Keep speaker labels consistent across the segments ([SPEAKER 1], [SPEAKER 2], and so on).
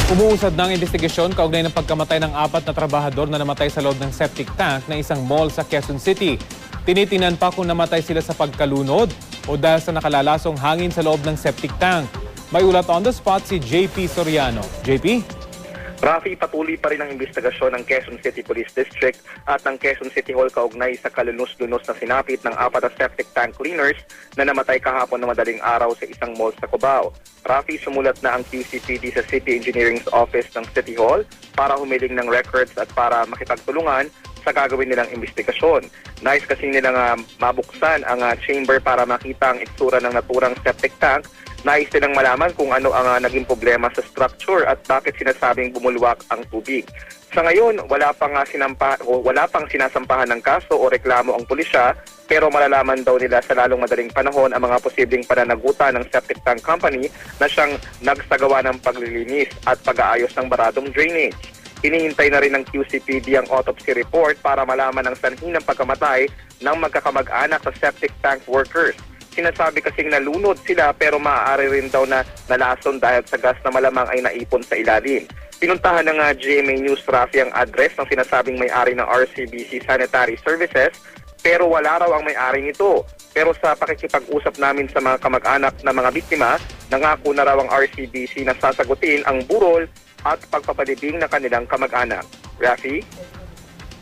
[SPEAKER 1] Umuusad ng investigasyon kaugnay ng pagkamatay ng 4 na trabahador na namatay sa loob ng septic tank ng isang mall sa Quezon City. Tinitinan pa kung namatay sila sa pagkalunod o dahil sa nakalalasong hangin sa loob ng septic tank. May ulat on the spot si JP Soriano. JP?
[SPEAKER 2] Rafi, patuloy pa rin ang investigasyon ng Quezon City Police District at ng Quezon City Hall kaugnay sa kalunos-lunos na sinapit ng 4 na septic tank cleaners na namatay kahapon na madaling araw sa isang mall sa Cubao. Rafi, sumulat na ang QCPD sa City Engineering's Office ng City Hall para humiling ng records at para makipagtulungan sa gagawin nilang investigasyon. Nais kasi nilang mabuksan ang chamber para makita ang itsura ng naturang septic tank. Nais nilang malaman kung ano ang naging problema sa structure at bakit sinasabing bumulwak ang tubig. Sa ngayon, wala pang sinasampahan ng kaso o reklamo ang pulisya, pero malalaman daw nila sa lalong madaling panahon ang mga posibleng pananagutan ng septic tank company na siyang nagsagawa ng paglilinis at pag-aayos ng baradong drainage. Hinihintay na rin ng QCPD ang autopsy report para malaman ang sanhi ng pagkamatay ng magkakamag-anak sa septic tank workers. Sinasabi kasing nalunod sila pero maaari rin daw na nalason dahil sa gas na malamang ay naipon sa ilalim. Pinuntahan ng GMA News Rafi ang address ng sinasabing may-ari ng RCBC Sanitary Services pero wala raw ang may-ari nito. Pero sa pakikipag-usap namin sa mga kamag-anak na mga biktima, nangako na raw ang RCBC na sasagutin ang burol at pagpapalibing ng kanilang kamag-anak. Rafi?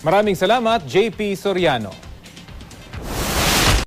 [SPEAKER 1] Maraming salamat, JP Soriano.